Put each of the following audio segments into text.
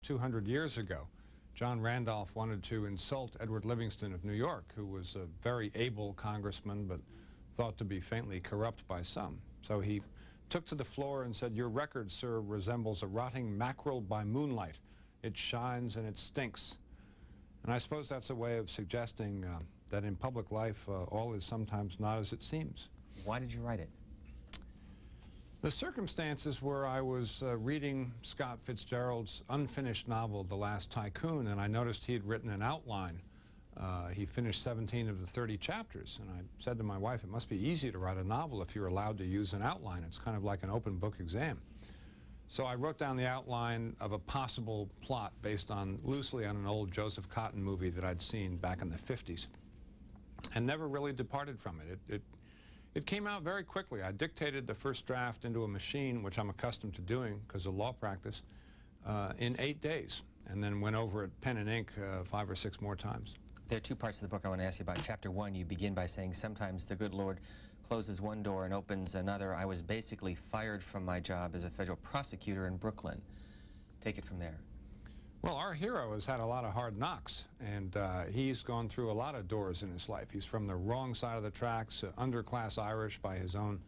200 years ago, John Randolph wanted to insult Edward Livingston of New York, who was a very able congressman but thought to be faintly corrupt by some. So he took to the floor and said, "Your record, sir, resembles a rotting mackerel by moonlight. It shines and it stinks." And I suppose that's a way of suggesting that in public life, all is sometimes not as it seems. Why did you write it? The circumstances were I was reading Scott Fitzgerald's unfinished novel, The Last Tycoon, and I noticed he had written an outline. He finished 17 of the 30 chapters, and I said to my wife, it must be easy to write a novel if you're allowed to use an outline. It's kind of like an open book exam. So I wrote down the outline of a possible plot based loosely on an old Joseph Cotten movie that I'd seen back in the 50s, and never really departed from it. It came out very quickly. I dictated the first draft into a machine, which I'm accustomed to doing because of law practice, in 8 days, and then went over it pen and ink 5 or 6 more times. There are 2 parts of the book I want to ask you about. Chapter 1, you begin by saying, "Sometimes the good Lord closes one door and opens another. I was basically fired from my job as a federal prosecutor in Brooklyn." Take it from there. Well, our hero has had a lot of hard knocks, and he's gone through a lot of doors in his life. He's from the wrong side of the tracks, underclass Irish by his own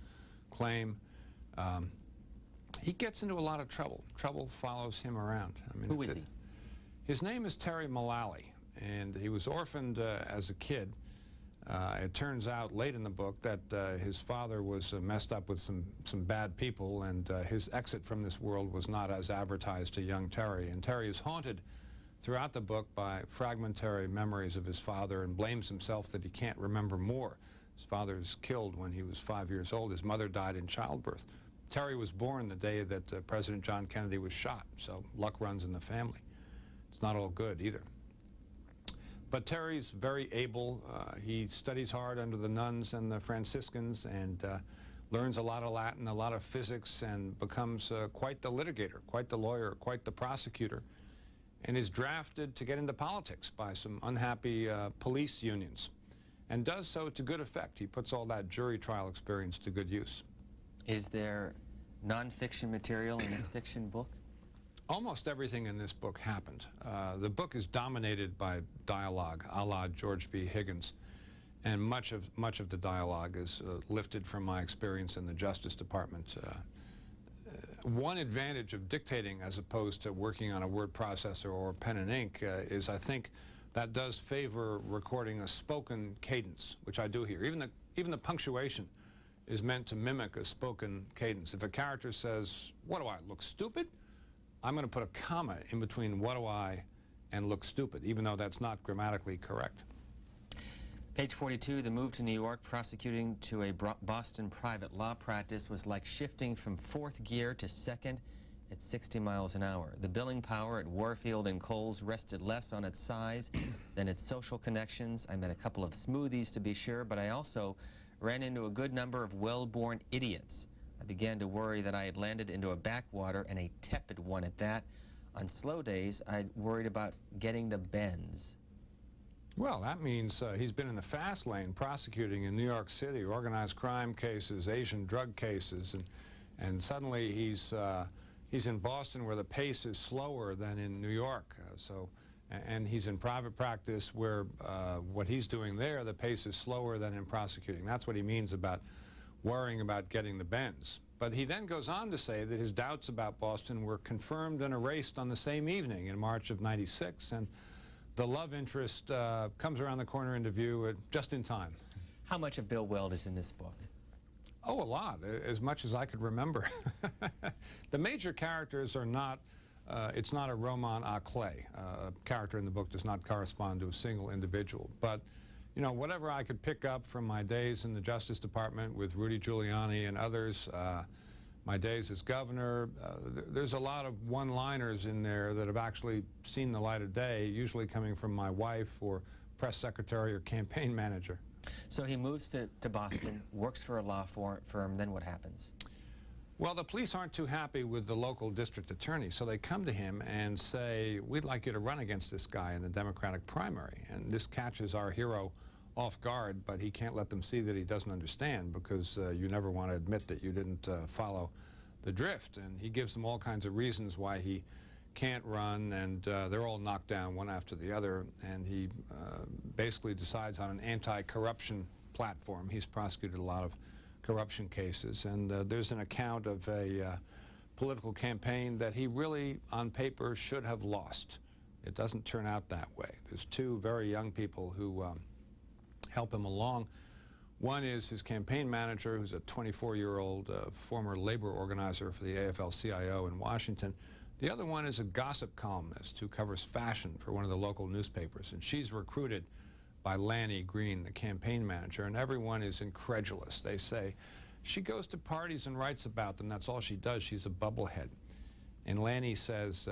claim. He gets into a lot of trouble. Trouble follows him around. I mean, who is he? His name is Terry Mullally, and he was orphaned as a kid. It turns out late in the book that his father was messed up with some bad people, and his exit from this world was not as advertised to young Terry. And Terry is haunted throughout the book by fragmentary memories of his father and blames himself that he can't remember more. His father was killed when he was 5 years old. His mother died in childbirth. Terry was born the day that President John Kennedy was shot, so luck runs in the family. It's not all good either. But Terry's very able. He studies hard under the nuns and the Franciscans and learns a lot of Latin, a lot of physics, and becomes quite the litigator, quite the lawyer, quite the prosecutor, and is drafted to get into politics by some unhappy police unions, and does so to good effect. He puts all that jury trial experience to good use. Is there nonfiction material in this fiction book? Almost everything in this book happened. The book is dominated by dialogue, a la George V. Higgins, and much of the dialogue is lifted from my experience in the Justice Department. One advantage of dictating as opposed to working on a word processor or pen and ink is I think that does favor recording a spoken cadence, which I do here. Even the punctuation is meant to mimic a spoken cadence. If a character says, "What do I look stupid?" I'm going to put a comma in between "what do I" and "look stupid," even though that's not grammatically correct. Page 42, the move to New York prosecuting to a Boston private law practice was like shifting from 4th gear to 2nd at 60 miles an hour. The billing power at Warfield and Coles rested less on its size than its social connections. I met a couple of smoothies, to be sure, but I also ran into a good number of well-born idiots. I began to worry that I had landed into a backwater, and a tepid one at that. On slow days, I worried about getting the bends. Well, that means he's been in the fast lane prosecuting in New York City, organized crime cases, Asian drug cases, and suddenly he's in Boston where the pace is slower than in New York. And he's in private practice where what he's doing there, the pace is slower than in prosecuting. That's what he means about worrying about getting the bends. But he then goes on to say that his doubts about Boston were confirmed and erased on the same evening in March of '96, and the love interest comes around the corner into view just in time. How much of Bill Weld is in this book? Oh, a lot, as much as I could remember. The major characters are not, it's not a roman à clef. A character in the book does not correspond to a single individual. But you know, whatever I could pick up from my days in the Justice Department with Rudy Giuliani and others, my days as governor, there's a lot of one-liners in there that have actually seen the light of day, usually coming from my wife or press secretary or campaign manager. So he moves to Boston, works for a law firm, then what happens? Well, the police aren't too happy with the local district attorney, so they come to him and say, "We'd like you to run against this guy in the Democratic primary." And this catches our hero off guard, but he can't let them see that he doesn't understand, because you never want to admit that you didn't follow the drift. And he gives them all kinds of reasons why he can't run, and they're all knocked down one after the other, and he basically decides on an anti-corruption platform. He's prosecuted a lot of corruption cases, and there's an account of a political campaign that he really, on paper, should have lost. It doesn't turn out that way. There's two very young people who help him along. One is his campaign manager, who's a 24-year-old former labor organizer for the AFL-CIO in Washington. The other one is a gossip columnist who covers fashion for one of the local newspapers, and she's recruited by Lanny Green, the campaign manager, and everyone is incredulous. They say, she goes to parties and writes about them. That's all she does. She's a bubblehead. And Lanny says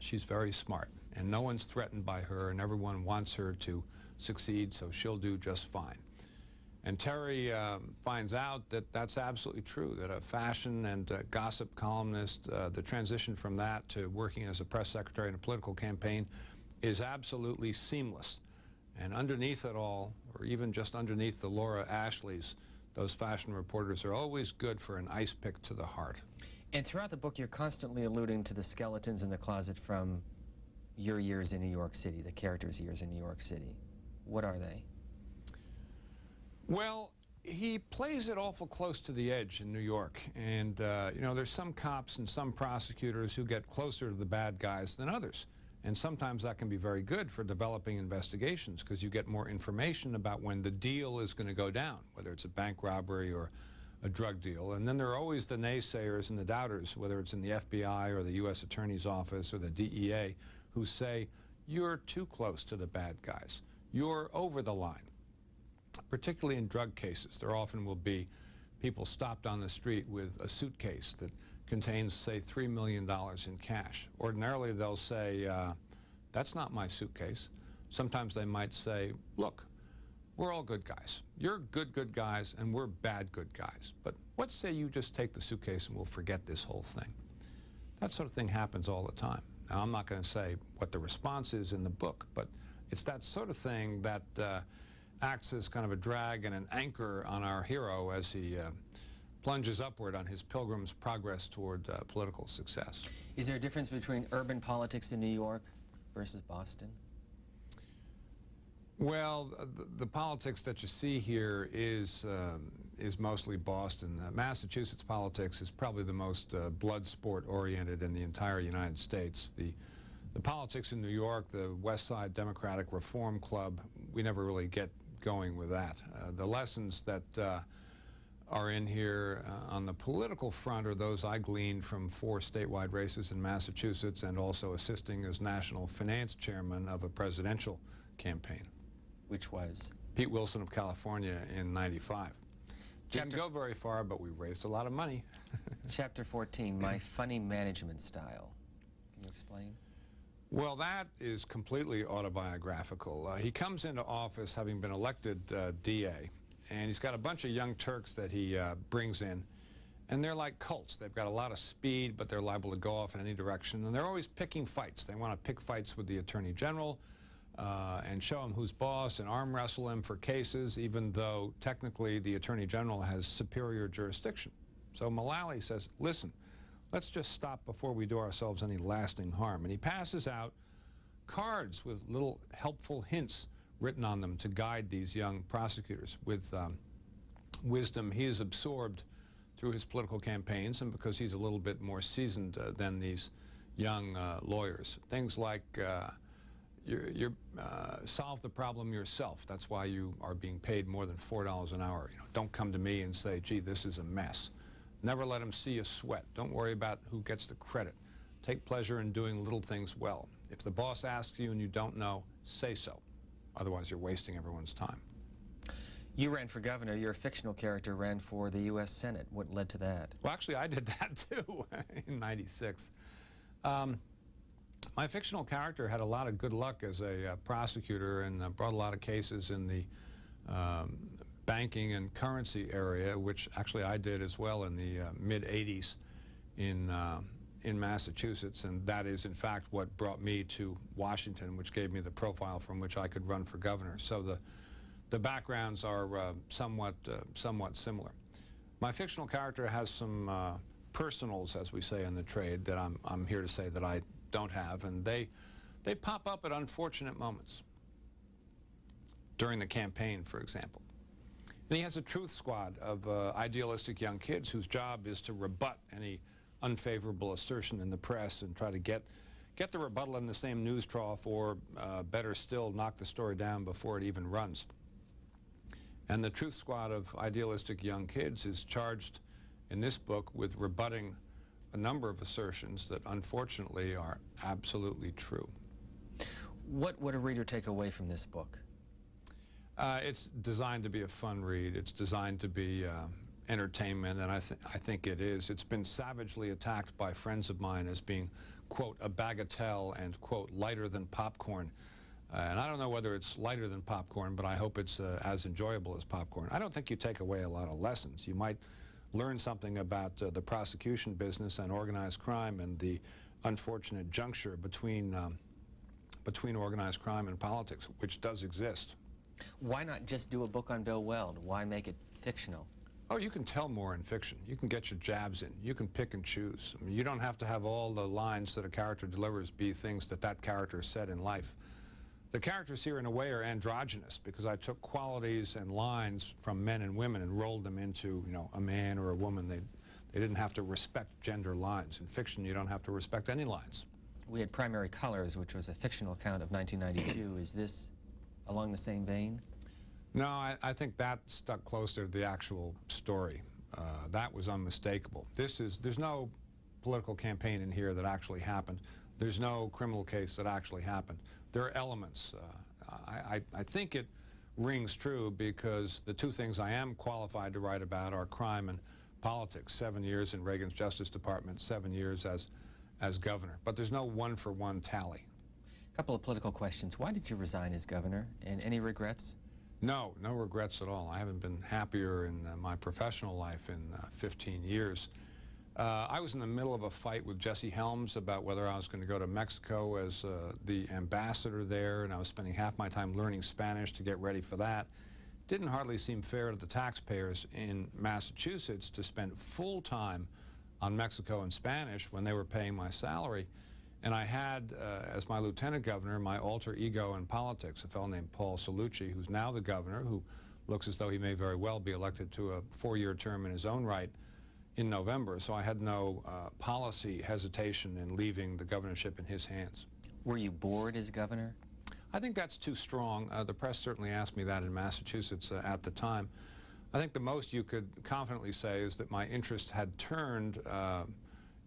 she's very smart, and no one's threatened by her, and everyone wants her to succeed, so she'll do just fine. And Terry finds out that that's absolutely true, that a fashion and gossip columnist, the transition from that to working as a press secretary in a political campaign is absolutely seamless. And underneath it all, or even just underneath the Laura Ashleys, those fashion reporters are always good for an ice pick to the heart. And throughout the book, you're constantly alluding to the skeletons in the closet from your years in New York City, the characters' years in New York City. What are they? Well, he plays it awful close to the edge in New York. And, you know, there's some cops and some prosecutors who get closer to the bad guys than others. And sometimes that can be very good for developing investigations because you get more information about when the deal is going to go down, whether it's a bank robbery or a drug deal. And then there are always the naysayers and the doubters, whether it's in the FBI or the U.S. Attorney's Office or the DEA, who say, you're too close to the bad guys. You're over the line. Particularly in drug cases, there often will be people stopped on the street with a suitcase that contains, say, $3 million in cash. Ordinarily, they'll say, that's not my suitcase. Sometimes they might say, look, we're all good guys. You're good guys, and we're bad good guys. But let's say you just take the suitcase and we'll forget this whole thing. That sort of thing happens all the time. Now, I'm not going to say what the response is in the book, but it's that sort of thing that acts as kind of a drag and an anchor on our hero as he plunges upward on his pilgrim's progress toward political success. Is there a difference between urban politics in New York versus Boston? Well, the politics that you see here is mostly Boston. Massachusetts politics is probably the most blood sport oriented in the entire United States. The politics in New York, the West Side Democratic Reform Club, we never really get going with that. The lessons that are in here on the political front are those I gleaned from 4 statewide races in Massachusetts and also assisting as national finance chairman of a presidential campaign. Which was? Pete Wilson of California in '95. Didn't go very far, but we raised a lot of money. Chapter 14, My Funny Management Style. Can you explain? Well, that is completely autobiographical. He comes into office having been elected DA, and he's got a bunch of young Turks that he brings in, and they're like colts. They've got a lot of speed, but they're liable to go off in any direction, and they're always picking fights. They want to pick fights with the Attorney General and show him who's boss and arm wrestle him for cases, even though technically the Attorney General has superior jurisdiction. So Mullally says, listen, let's just stop before we do ourselves any lasting harm. And he passes out cards with little helpful hints written on them to guide these young prosecutors with wisdom he has absorbed through his political campaigns and because he's a little bit more seasoned than these young lawyers. Things like solve the problem yourself. That's why you are being paid more than $4 an hour. You know, don't come to me and say, gee, this is a mess. Never let them see you sweat. Don't worry about who gets the credit. Take pleasure in doing little things well. If the boss asks you and you don't know, say so. Otherwise, you're wasting everyone's time. You ran for governor. Your fictional character ran for the U.S. Senate. What led to that? Well, actually, I did that, too, in '96. My fictional character had a lot of good luck as a prosecutor and brought a lot of cases in the banking and currency area, which actually I did as well in the mid-'80s in Massachusetts, and that is, in fact, what brought me to Washington, which gave me the profile from which I could run for governor. So the backgrounds are somewhat similar. My fictional character has some personals, as we say in the trade, that I'm here to say that I don't have, and they pop up at unfortunate moments. During the campaign, for example. And he has a truth squad of idealistic young kids whose job is to rebut any unfavorable assertion in the press and try to get the rebuttal in the same news trough, or better still, knock the story down before it even runs. And the truth squad of idealistic young kids is charged in this book with rebutting a number of assertions that unfortunately are absolutely true. What would a reader take away from this book? It's designed to be a fun read. It's designed to be entertainment, and I think it is. It's been savagely attacked by friends of mine as being, quote, a bagatelle and, quote, lighter than popcorn. And I don't know whether it's lighter than popcorn, but I hope it's as enjoyable as popcorn. I don't think you take away a lot of lessons. You might learn something about the prosecution business and organized crime and the unfortunate juncture between organized crime and politics, which does exist. Why not just do a book on Bill Weld? Why make it fictional? Oh, you can tell more in fiction. You can get your jabs in. You can pick and choose. I mean, you don't have to have all the lines that a character delivers be things that character said in life. The characters here, in a way, are androgynous because I took qualities and lines from men and women and rolled them into, you know, a man or a woman. They didn't have to respect gender lines. In fiction, you don't have to respect any lines. We had Primary Colors, which was a fictional account of 1992. Is this along the same vein? No, I think that stuck closer to the actual story. That was unmistakable. There's no political campaign in here that actually happened. There's no criminal case that actually happened. There are elements. I think it rings true because the two things I am qualified to write about are crime and politics. 7 years in Reagan's Justice Department, 7 years as governor. But there's no one-for-one tally. A couple of political questions. Why did you resign as governor, and any regrets? No regrets at all. I haven't been happier in my professional life in 15 years. I was in the middle of a fight with Jesse Helms about whether I was going to go to Mexico as the ambassador there, and I was spending half my time learning Spanish to get ready for that. Didn't hardly seem fair to the taxpayers in Massachusetts to spend full time on Mexico and Spanish when they were paying my salary. And I had, as my lieutenant governor, my alter ego in politics, a fellow named Paul Cellucci, who's now the governor, who looks as though he may very well be elected to a 4-year term in his own right in November. So I had no policy hesitation in leaving the governorship in his hands. Were you bored as governor? I think that's too strong. The press certainly asked me that in Massachusetts at the time. I think the most you could confidently say is that my interest had turned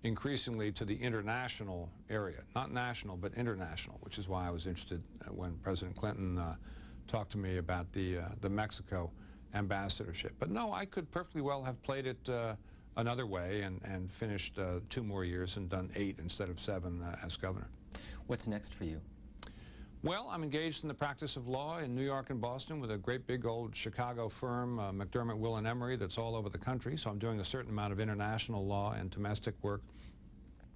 increasingly to the international area, not national, but international, which is why I was interested when President Clinton talked to me about the Mexico ambassadorship. But no, I could perfectly well have played it another way and finished 2 more years and done 8 instead of 7 as governor. What's next for you? Well, I'm engaged in the practice of law in New York and Boston with a great big old Chicago firm, McDermott, Will & Emery, that's all over the country. So I'm doing a certain amount of international law and domestic work.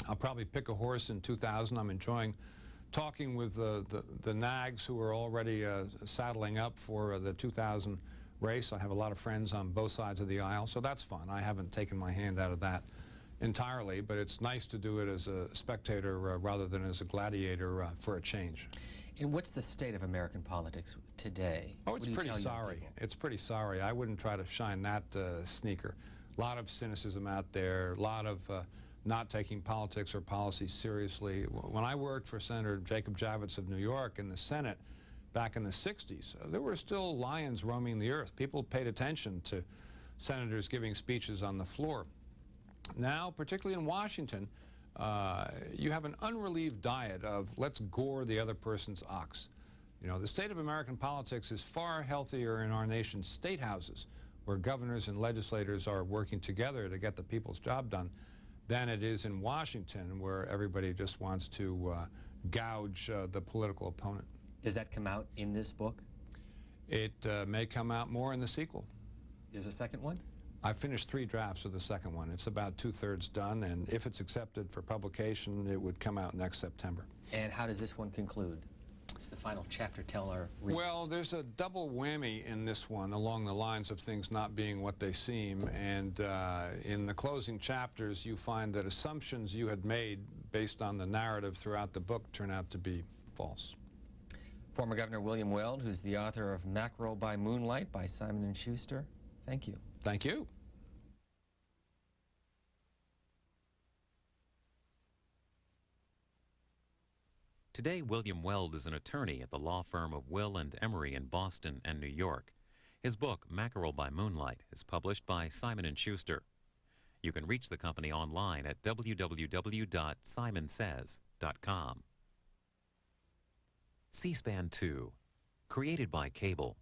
I'll probably pick a horse in 2000. I'm enjoying talking with the nags who are already saddling up for the 2000 race. I have a lot of friends on both sides of the aisle, so that's fun. I haven't taken my hand out of that entirely, but it's nice to do it as a spectator rather than as a gladiator for a change. And what's the state of American politics today? Oh, it's pretty sorry. It's pretty sorry. I wouldn't try to shine that sneaker. A lot of cynicism out there, a lot of not taking politics or policy seriously. When I worked for Senator Jacob Javits of New York in the Senate back in the 60s, there were still lions roaming the earth. People paid attention to senators giving speeches on the floor. Now, particularly in Washington, you have an unrelieved diet of let's gore the other person's ox. You know, the state of American politics is far healthier in our nation's state houses, where governors and legislators are working together to get the people's job done, than it is in Washington, where everybody just wants to gouge the political opponent. Does that come out in this book? It may come out more in the sequel. There's a second one? I finished 3 drafts of the second one. It's about 2/3 done, and if it's accepted for publication, it would come out next September. And how does this one conclude? What's the final chapter tell our readers? Well, there's a double whammy in this one along the lines of things not being what they seem, and in the closing chapters you find that assumptions you had made based on the narrative throughout the book turn out to be false. Former Governor William Weld, who's the author of Mackerel by Moonlight by Simon & Schuster, thank you. Thank you. Today, William Weld is an attorney at the law firm of Will and Emery in Boston and New York. His book, Mackerel by Moonlight, is published by Simon & Schuster. You can reach the company online at www.simonsays.com. C-SPAN 2, created by Cable.